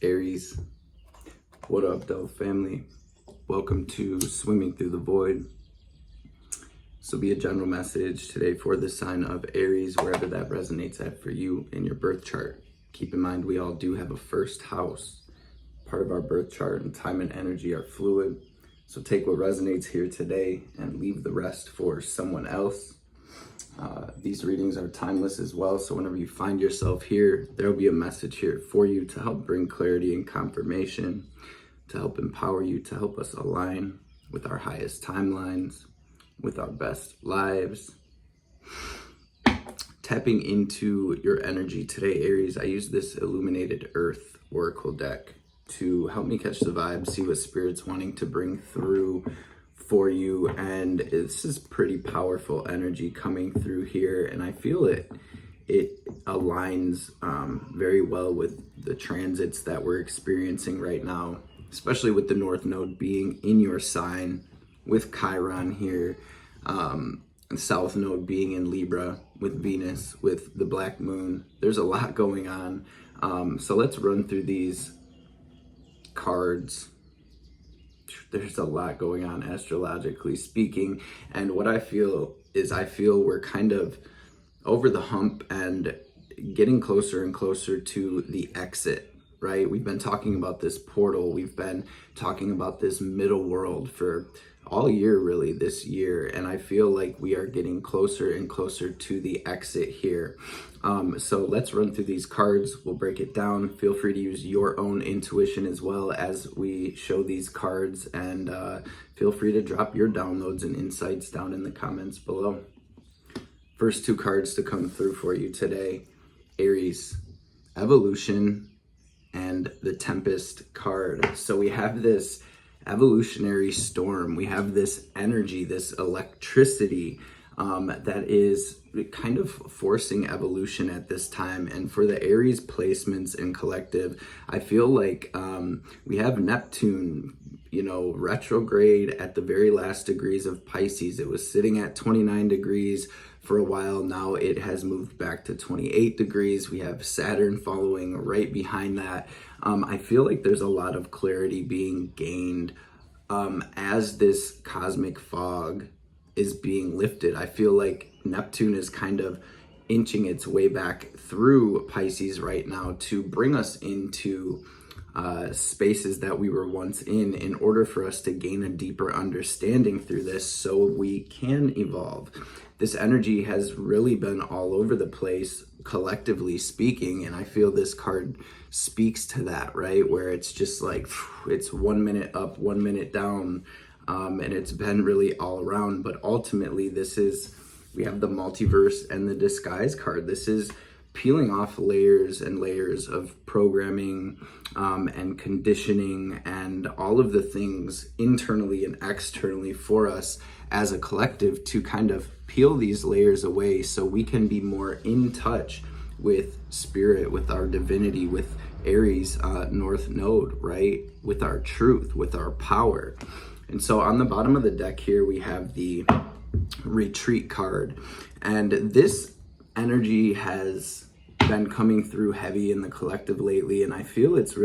Aries, what up, though, family? Welcome to Swimming Through the Void. This will be a general message today for the sign of Aries, wherever that resonates at for you in your birth chart. Keep in mind, we all do have a first house. Part of our birth chart and time and energy are fluid. So take what resonates here today and leave the rest for someone else. These readings are timeless as well, so whenever you find yourself here, there will be a message here for you to help bring clarity and confirmation, to help empower you, to help us align with our highest timelines, with our best lives. Tapping into your energy today, Aries, I use this Illuminated Earth Oracle deck to help me catch the vibe, see what Spirit's wanting to bring through for you. And this is pretty powerful energy coming through here, and I feel it aligns very well with the transits that we're experiencing right now, especially with the North Node being in your sign with Chiron here, and South Node being in Libra with Venus, with the Black Moon. There's a lot going on. So let's run through these cards. There's a lot going on astrologically speaking, and what I feel we're kind of over the hump and getting closer and closer to the exit, right? We've been talking about this portal, we've been talking about this middle world for all year, really, this year, and I feel like we are getting closer and closer to the exit here. So let's run through these cards. We'll break it down. Feel free to use your own intuition as well as we show these cards, and feel free to drop your downloads and insights down in the comments below. First two cards to come through for you today, Aries, Evolution and the Tempest card. So we have this evolutionary storm. We have this energy, this electricity that is kind of forcing evolution at this time. And for the Aries placements and collective, I feel like we have Neptune, retrograde at the very last degrees of Pisces. It was sitting at 29 degrees for a while. Now it has moved back to 28 degrees. We have Saturn following right behind that. I feel like there's a lot of clarity being gained as this cosmic fog is being lifted. I feel like Neptune is kind of inching its way back through Pisces right now to bring us into spaces that we were once in order for us to gain a deeper understanding through this so we can evolve. This energy has really been all over the place, collectively speaking, and I feel this card speaks to that, right? Where it's just like, it's 1 minute up, 1 minute down, and it's been really all around. But ultimately, we have the multiverse and the disguise card. This is peeling off layers and layers of programming and conditioning and all of the things internally and externally for us as a collective to kind of peel these layers away so we can be more in touch with spirit, with our divinity, with Aries North Node, right? With our truth, with our power. And so on the bottom of the deck here, we have the Retreat card. And this energy has been coming through heavy in the collective lately, and I feel it's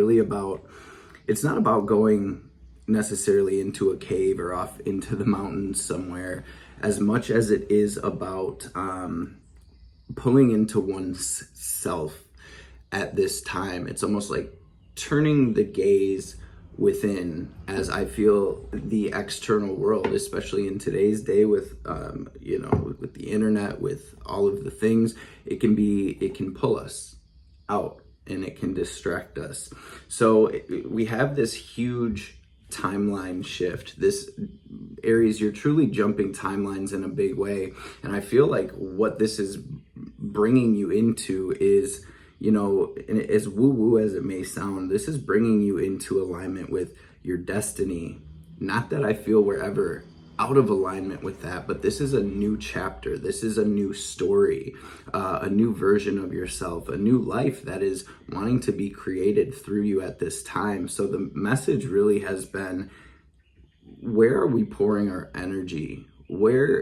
not about going necessarily into a cave or off into the mountains somewhere, as much as it is about pulling into one's self at this time. It's almost like turning the gaze within, as I feel the external world, especially in today's day with with the internet, with all of the things, it can pull us out and it can distract us. So we have this huge timeline shift. This Aries, you're truly jumping timelines in a big way, and I feel like what this is bringing you into is, and as woo-woo as it may sound, this is bringing you into alignment with your destiny. Not that I feel we're ever out of alignment with that, but this is a new chapter. This is a new story, a new version of yourself, a new life that is wanting to be created through you at this time. So the message really has been, where are we pouring our energy?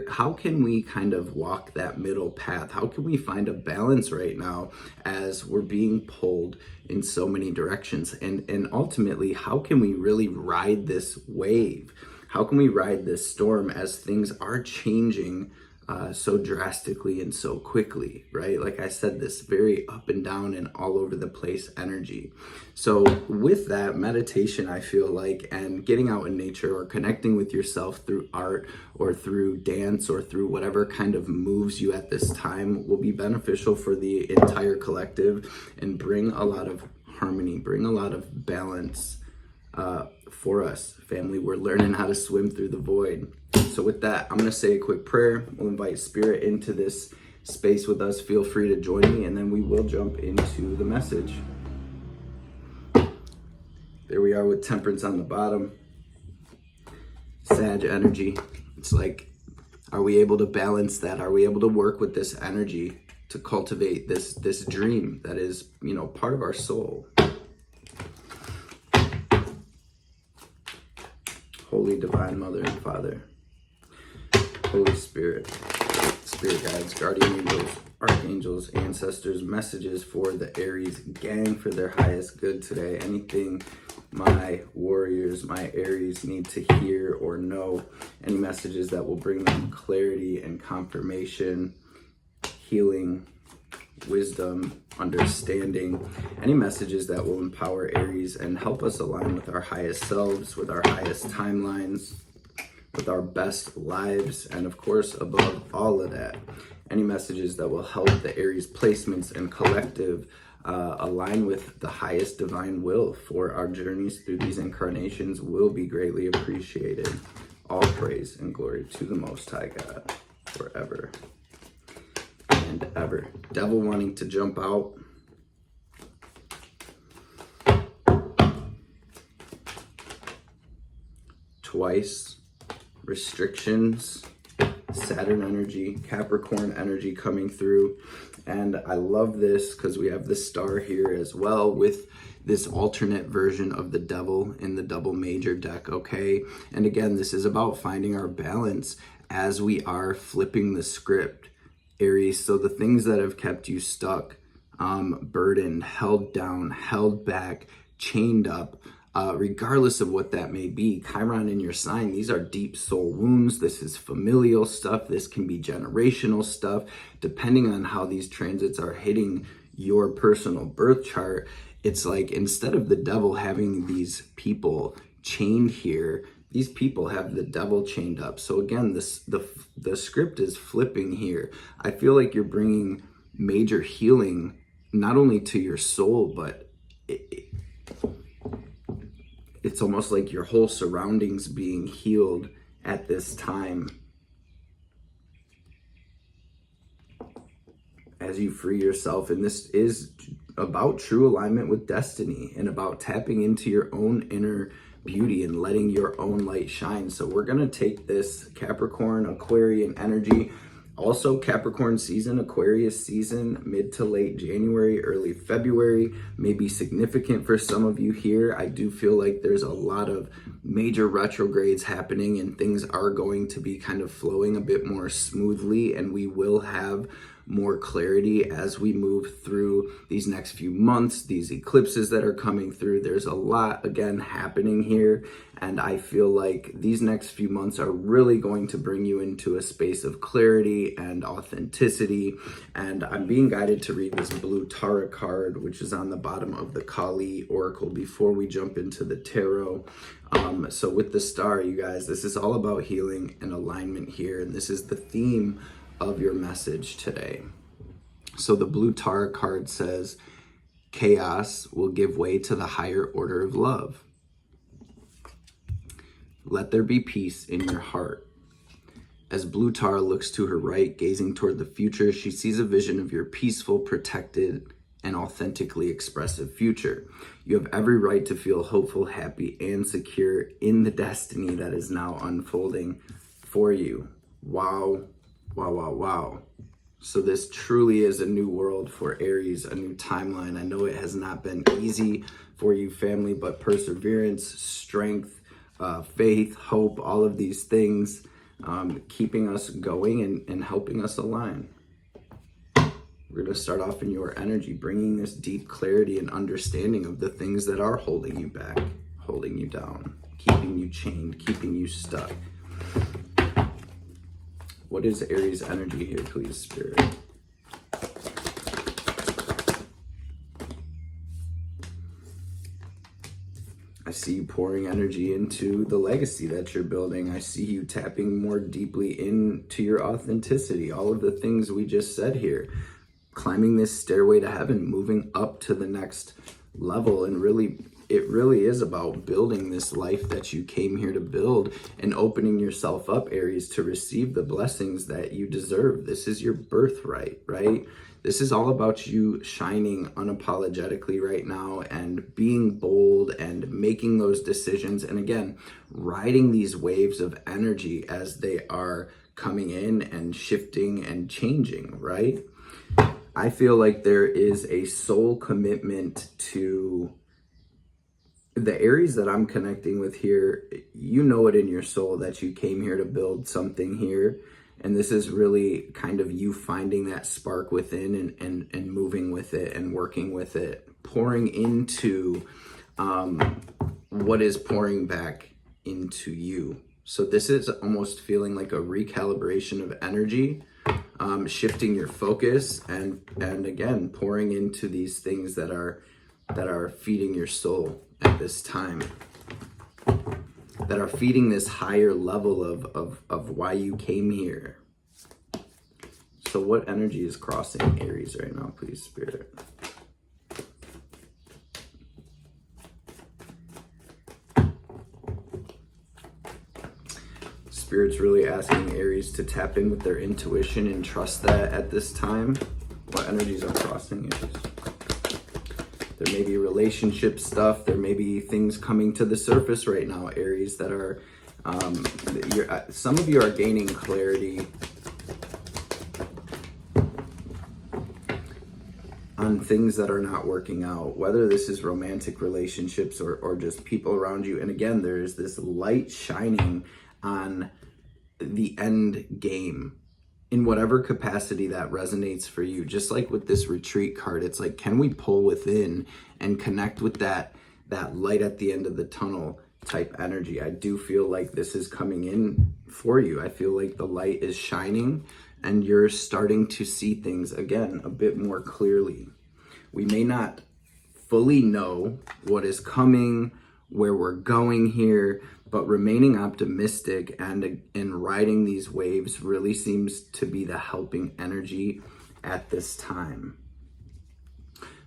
how can we kind of walk that middle path? How can we find a balance right now as we're being pulled in so many directions? And ultimately, how can we really ride this wave? How can we ride this storm as things are changing so drastically and so quickly, right? Like I said, this very up and down and all over the place energy. So with that meditation, I feel like, and getting out in nature or connecting with yourself through art or through dance or through whatever kind of moves you at this time will be beneficial for the entire collective and bring a lot of harmony, bring a lot of balance for us. Family, we're learning how to swim through the void. So with that, I'm going to say a quick prayer. We'll invite Spirit into this space with us. Feel free to join me, and then we will jump into the message. There we are with Temperance on the bottom. Sag energy. It's like, are we able to balance that? Are we able to work with this energy to cultivate this dream that is, part of our soul? Holy Divine Mother and Father, Holy Spirit, Spirit Guides, Guardian Angels, Archangels, Ancestors, messages for the Aries gang for their highest good today. Anything my warriors, my Aries need to hear or know, any messages that will bring them clarity and confirmation, healing, wisdom, understanding, any messages that will empower Aries and help us align with our highest selves, with our highest timelines, with our best lives, and of course, above all of that, any messages that will help the Aries placements and collective align with the highest divine will for our journeys through these incarnations will be greatly appreciated. All praise and glory to the Most High God forever and ever. Devil wanting to jump out. Twice. Restrictions. Saturn energy, Capricorn energy coming through. And I love this because we have the star here as well with this alternate version of the devil in the double major deck, okay? And again, this is about finding our balance as we are flipping the script, Aries. So the things that have kept you stuck, burdened, held down, held back, chained up, regardless of what that may be, Chiron in your sign, these are deep soul wounds. This is familial stuff. This can be generational stuff. Depending on how these transits are hitting your personal birth chart, it's like instead of the devil having these people chained here, these people have the devil chained up. So again, the script is flipping here. I feel like you're bringing major healing, not only to your soul, but it's almost like your whole surroundings being healed at this time as you free yourself. And this is about true alignment with destiny and about tapping into your own inner beauty and letting your own light shine. So we're going to take this Capricorn, Aquarian energy, also Capricorn season, Aquarius season, mid to late January, early February, may be significant for some of you here. I do feel like there's a lot of major retrogrades happening and things are going to be kind of flowing a bit more smoothly, and we will have more clarity as we move through these next few months, these eclipses that are coming through. There's a lot, again, happening here, and I feel like these next few months are really going to bring you into a space of clarity and authenticity. And I'm being guided to read this blue Tara card, which is on the bottom of the Kali Oracle, before we jump into the tarot. So with the star, you guys, this is all about healing and alignment here, and this is the theme of your message today. So the blue Tara card says, chaos will give way to the higher order of love. Let there be peace in your heart. As blue Tara looks to her right, gazing toward the future, she sees a vision of your peaceful, protected, and authentically expressive future. You have every right to feel hopeful, happy, and secure in the destiny that is now unfolding for you. Wow. Wow, wow, wow. So this truly is a new world for Aries, a new timeline. I know it has not been easy for you, family, but perseverance, strength, faith, hope, all of these things keeping us going and helping us align. We're going to start off in your energy, bringing this deep clarity and understanding of the things that are holding you back, holding you down, keeping you chained, keeping you stuck. What is Aries energy here, please, Spirit? I see you pouring energy into the legacy that you're building. I see you tapping more deeply into your authenticity. All of the things we just said here. Climbing this stairway to heaven, moving up to the next level. And really, it really is about building this life that you came here to build and opening yourself up, Aries, to receive the blessings that you deserve. This is your birthright, right? This is all about you shining unapologetically right now and being bold and making those decisions. And again, riding these waves of energy as they are coming in and shifting and changing, right? I feel like there is a soul commitment to the Aries that I'm connecting with here. You know it in your soul that you came here to build something here. And this is really kind of you finding that spark within and moving with it and working with it, pouring into what is pouring back into you. So this is almost feeling like a recalibration of energy, shifting your focus and again, pouring into these things that are feeding your soul at this time, that are feeding this higher level of why you came here. So what energy is crossing Aries right now, please, Spirit? Spirit's really asking Aries to tap in with their intuition and trust that at this time. What energies are crossing Aries? There may be relationship stuff. There may be things coming to the surface right now, Aries, that are, some of you are gaining clarity on things that are not working out, whether this is romantic relationships or just people around you. And again, there is this light shining on the end game in whatever capacity that resonates for you. Just like with this retreat card, it's like, can we pull within and connect with that light at the end of the tunnel type energy? I do feel like this is coming in for you. I feel like the light is shining and you're starting to see things again a bit more clearly. We may not fully know what is coming, where we're going here, but remaining optimistic and riding these waves really seems to be the helping energy at this time.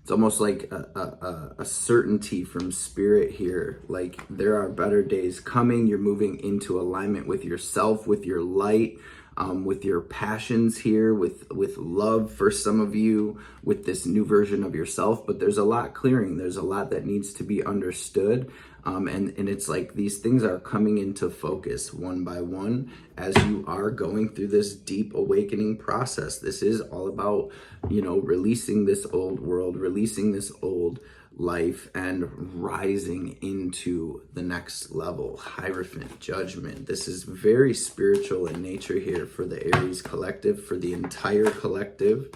It's almost like a certainty from Spirit here. Like there are better days coming. You're moving into alignment with yourself, with your light, with your passions here, with love for some of you, with this new version of yourself. But there's a lot clearing. There's a lot that needs to be understood. And it's like these things are coming into focus one by one as you are going through this deep awakening process. This is all about, releasing this old world, releasing this old life and rising into the next level. Hierophant, judgment. This is very spiritual in nature here for the Aries collective, for the entire collective.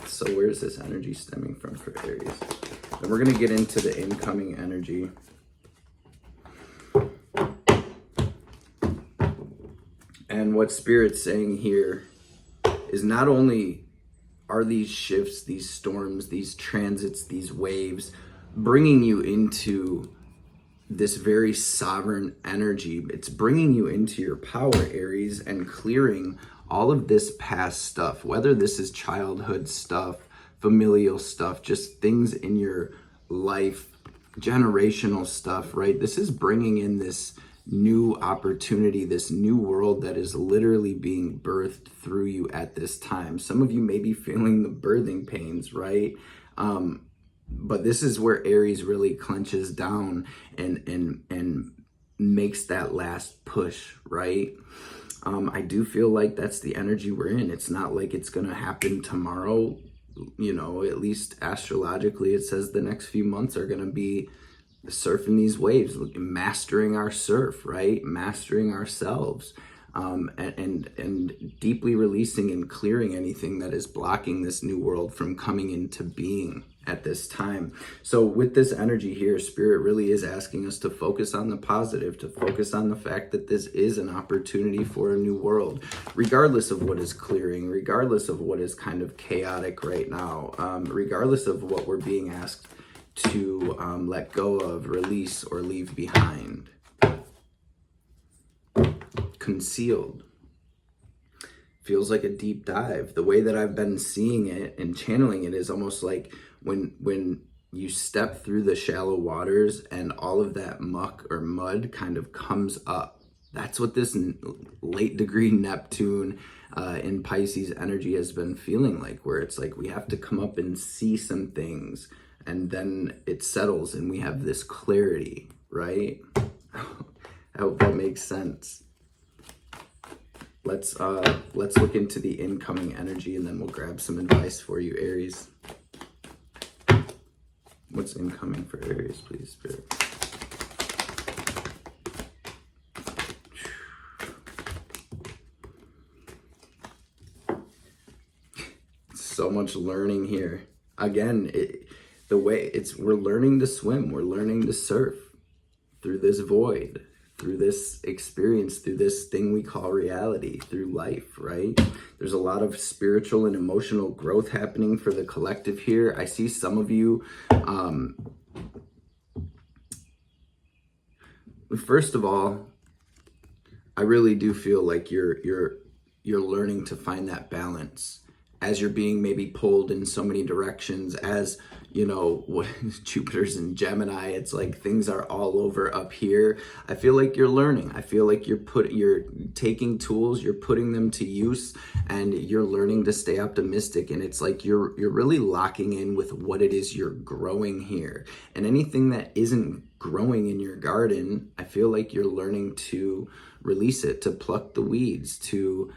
So where is this energy stemming from for Aries? And we're going to get into the incoming energy. And what Spirit's saying here is not only are these shifts, these storms, these transits, these waves bringing you into this very sovereign energy, it's bringing you into your power, Aries, and clearing all of this past stuff, whether this is childhood stuff, familial stuff, just things in your life, generational stuff, right? This is bringing in this new opportunity, this new world that is literally being birthed through you at this time. Some of you may be feeling the birthing pains, right? But this is where Aries really clenches down and makes that last push, right? I do feel like that's the energy we're in. It's not like it's going to happen tomorrow. At least astrologically, it says the next few months are going to be surfing these waves, mastering our surf, right? Mastering ourselves, and deeply releasing and clearing anything that is blocking this new world from coming into being at this time. So with this energy here, Spirit really is asking us to focus on the positive, to focus on the fact that this is an opportunity for a new world, regardless of what is clearing, regardless of what is kind of chaotic right now, regardless of what we're being asked to let go of, release, or leave behind. Concealed feels like a deep dive. The way that I've been seeing it and channeling it is almost like when you step through the shallow waters and all of that muck or mud kind of comes up. That's what this late degree Neptune in Pisces energy has been feeling like, where it's like we have to come up and see some things, and then it settles and we have this clarity, right? I hope that makes sense. Let's look into the incoming energy, and then we'll grab some advice for you, Aries. What's incoming for Aries, please, Spirit? So much learning here. Again, we're learning to swim, we're learning to surf through this void, through this experience, through this thing we call reality, through life, right? There's a lot of spiritual and emotional growth happening for the collective here. I see some of you, first of all, I really do feel like you're learning to find that balance as you're being maybe pulled in so many directions, as you know, Jupiter's in Gemini. It's like things are all over up here. I feel like you're learning. I feel like you're taking tools, you're putting them to use, and you're learning to stay optimistic. And it's like you're really locking in with what it is you're growing here. And anything that isn't growing in your garden, I feel like you're learning to release it, to pluck the weeds, to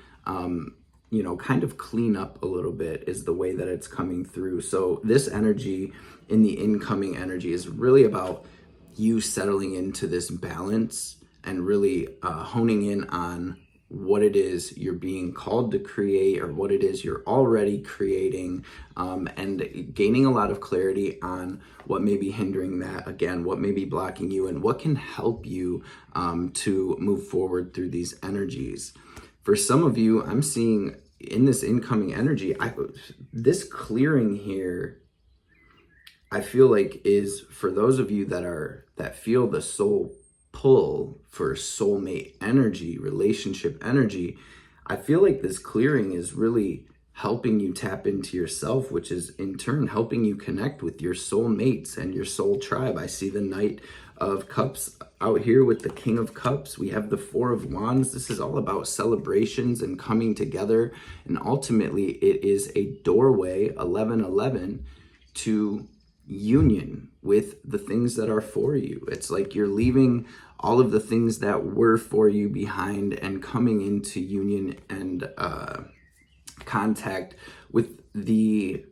kind of clean up a little bit, is the way that it's coming through. So this energy in the incoming energy is really about you settling into this balance and really honing in on what it is you're being called to create, or what it is you're already creating, and gaining a lot of clarity on what may be hindering that, again, what may be blocking you, and what can help you to move forward through these energies. For some of you, I'm seeing in this incoming energy, this clearing here, I feel like is for those of you that feel the soul pull for soulmate energy, relationship energy. I feel like this clearing is really helping you tap into yourself, which is in turn helping you connect with your soulmates and your soul tribe. I see the Knight of Cups out here with the King of Cups. We have the Four of Wands. This is all about celebrations and coming together. And ultimately, it is a doorway, 1111, to union with the things that are for you. It's like you're leaving all of the things that were for you behind and coming into union and contact with the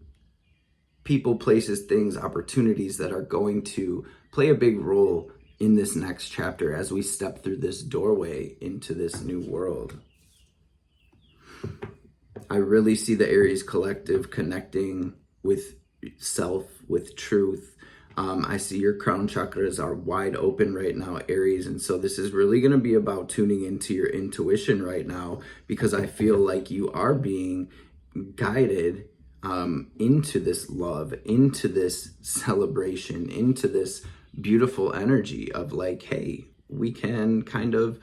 people, places, things, opportunities that are going to play a big role in this next chapter as we step through this doorway into this new world. I really see the Aries collective connecting with self, with truth. I see your crown chakras are wide open right now, Aries. And so this is really going to be about tuning into your intuition right now, because I feel like you are being guided into this love, into this celebration, into this beautiful energy of like, hey, we can kind of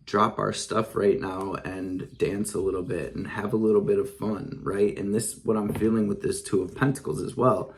drop our stuff right now and dance a little bit and have a little bit of fun, right? And this, what I'm feeling with this Two of Pentacles as well.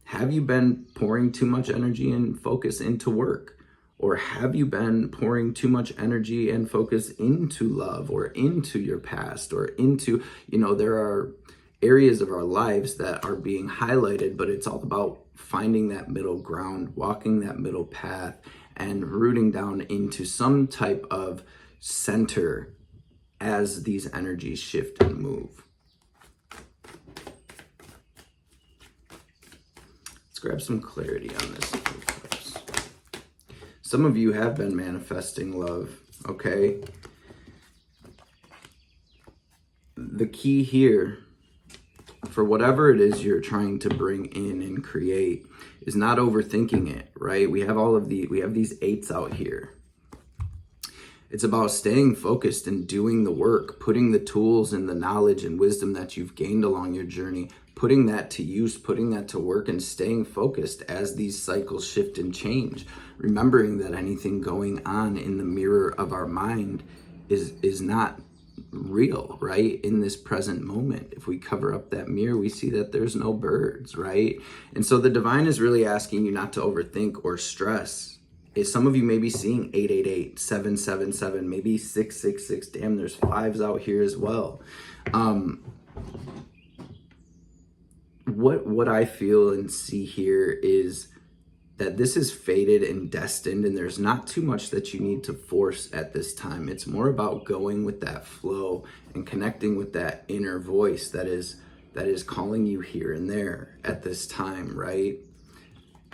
Have you been pouring too much energy and focus into work? Or have you been pouring too much energy and focus into love, or into your past, or into, there are areas of our lives that are being highlighted, but it's all about finding that middle ground, walking that middle path, and rooting down into some type of center as these energies shift and move. Let's grab some clarity on this. Some of you have been manifesting love, okay? The key here, for whatever it is you're trying to bring in and create, is not overthinking it, right? We have these eights out here. It's about staying focused and doing the work, putting the tools and the knowledge and wisdom that you've gained along your journey, putting that to use, putting that to work, and staying focused as these cycles shift and change. Remembering that anything going on in the mirror of our mind is not real, right? In this present moment, if we cover up that mirror, we see that there's no birds, right? And so the divine is really asking you not to overthink or stress. Some of you may be seeing 888, 777, maybe 666. Damn, there's fives out here as well. What I feel and see here is that this is fated and destined, and there's not too much that you need to force at this time. It's more about going with that flow and connecting with that inner voice that is calling you here and there at this time, right?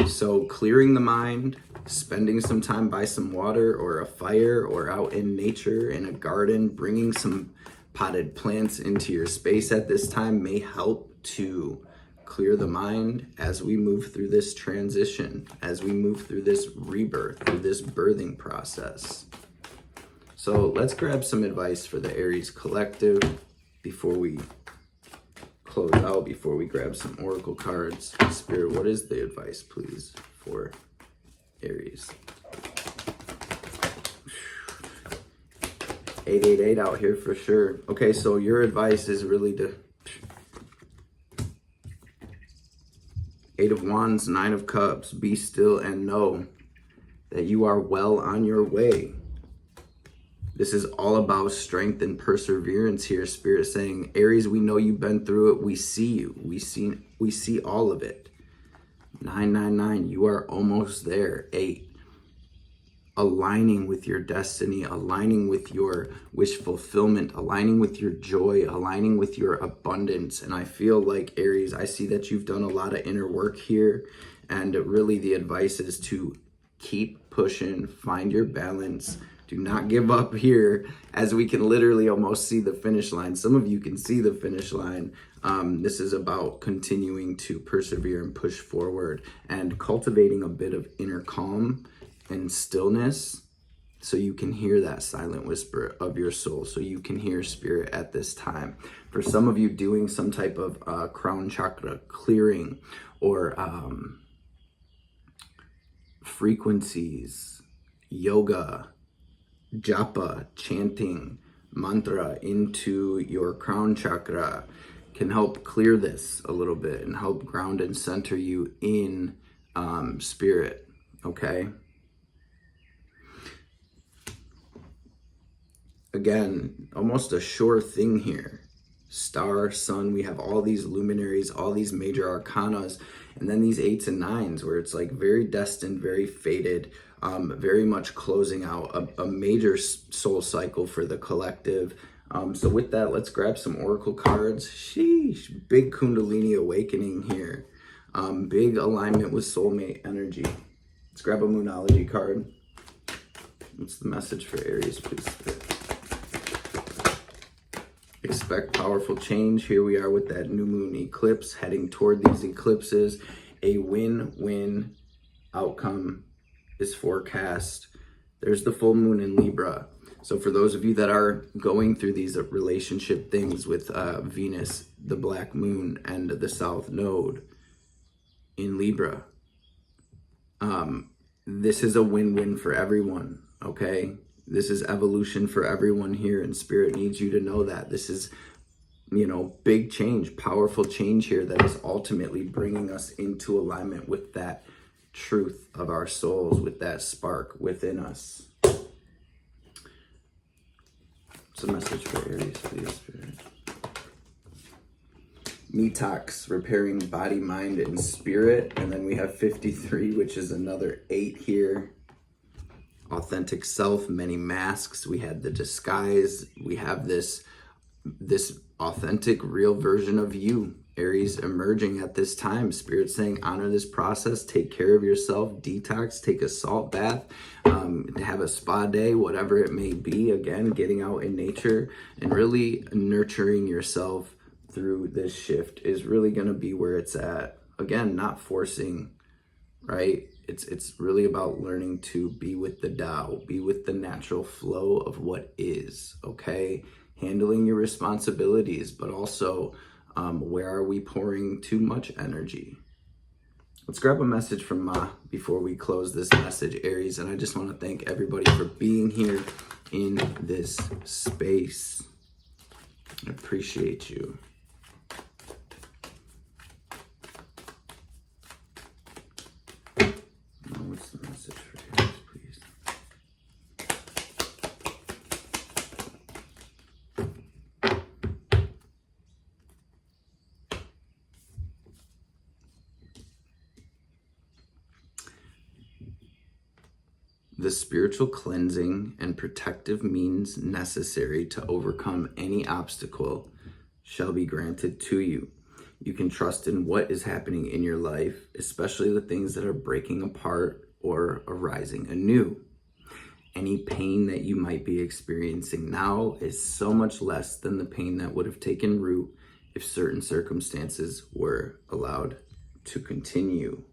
So clearing the mind, spending some time by some water or a fire or out in nature in a garden, bringing some potted plants into your space at this time may help to clear the mind as we move through this transition, as we move through this rebirth, through this birthing process. So let's grab some advice for the Aries collective before we close out, before we grab some oracle cards. Spirit, what is the advice, please, for Aries? 888 out here for sure. Okay, so your advice is really to Eight of Wands, Nine of Cups, be still and know that you are well on your way. This is all about strength and perseverance here. Spirit saying, Aries, we know you've been through it. We see you. We see all of it. 999, you are almost there. 8, aligning with your destiny, aligning with your wish fulfillment, aligning with your joy, aligning with your abundance. And I feel like, Aries, I see that you've done a lot of inner work here. And really the advice is to keep pushing, find your balance. Do not give up here, as we can literally almost see the finish line. Some of you can see the finish line. This is about continuing to persevere and push forward and cultivating a bit of inner calm and stillness so you can hear that silent whisper of your soul, so you can hear Spirit at this time. For some of you, doing some type of crown chakra clearing or frequencies, yoga, japa, chanting mantra into your crown chakra can help clear this a little bit and help ground and center you in Spirit, okay? Again, almost a sure thing here. Star, sun, we have all these luminaries, all these major arcanas, and then these 8s and 9s where it's like very destined, very fated, very much closing out a major soul cycle for the collective. So with that, let's grab some oracle cards. Sheesh, big Kundalini awakening here. Big alignment with soulmate energy. Let's grab a Moonology card. What's the message for Aries, please? Expect powerful change. Here we are with that new moon eclipse, heading toward these eclipses. A win-win outcome is forecast. There's the full moon in Libra. So for those of you that are going through these relationship things with Venus, the black moon, and the south node in Libra, this is a win-win for everyone, okay? This is evolution for everyone here, and Spirit needs you to know that. This is, big change, powerful change here that is ultimately bringing us into alignment with that truth of our souls, with that spark within us. What's the message for Aries, please, Spirit? Detox, repairing body, mind, and spirit. And then we have 53, which is another 8 here. Authentic self, many masks. We had the disguise. We have this authentic, real version of you Aries emerging at this time. Spirit saying, honor this process, take care of yourself, detox, take a salt bath, have a spa day, whatever it may be. Again, getting out in nature and really nurturing yourself through this shift is really going to be where it's at. Again, not forcing, right? It's really about learning to be with the Tao, be with the natural flow of what is, okay? Handling your responsibilities, but also where are we pouring too much energy? Let's grab a message from Ma before we close this message, Aries. And I just want to thank everybody for being here in this space. I appreciate you. What's the message for Aries, please? The spiritual cleansing and protective means necessary to overcome any obstacle shall be granted to you. You can trust in what is happening in your life, especially the things that are breaking apart or arising anew. Any pain that you might be experiencing now is so much less than the pain that would have taken root if certain circumstances were allowed to continue.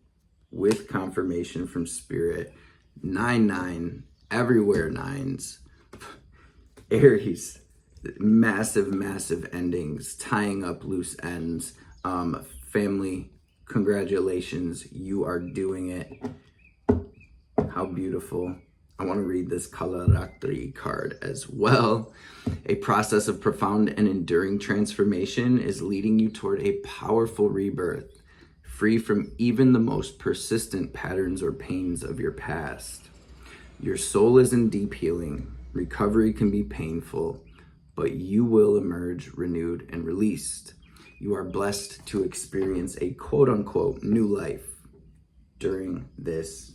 With confirmation from Spirit, 9-9, everywhere nines. Aries, massive endings, tying up loose ends. Family, congratulations, you are doing it. How beautiful. I want to read this Kalaratri card as well. A process of profound and enduring transformation is leading you toward a powerful rebirth, free from even the most persistent patterns or pains of your past. Your soul is in deep healing. Recovery can be painful, but you will emerge renewed and released. You are blessed to experience a quote-unquote new life during this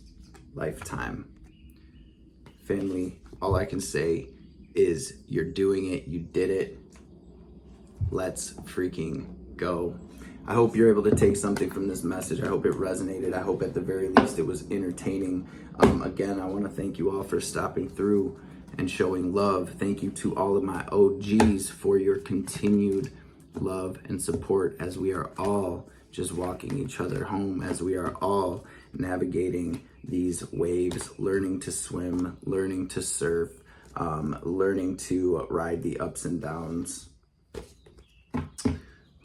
lifetime. Family, all I can say is you're doing it. You did it. Let's freaking go. I hope you're able to take something from this message. I hope it resonated. I hope at the very least it was entertaining. Again, I want to thank you all for stopping through and showing love. Thank you to all of my OGs for your continued love and support as we are all just walking each other home, as we are all navigating these waves, learning to swim, learning to surf, learning to ride the ups and downs.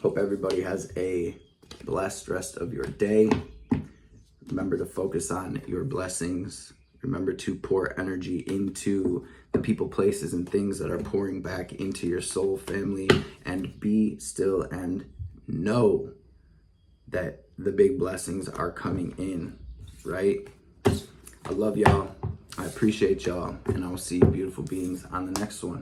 Hope everybody has a blessed rest of your day. Remember to focus on your blessings. Remember to pour energy into the people, places, and things that are pouring back into your soul, family, and be still and know that the big blessings are coming in, right? I love y'all. I appreciate y'all, and I will see you beautiful beings on the next one.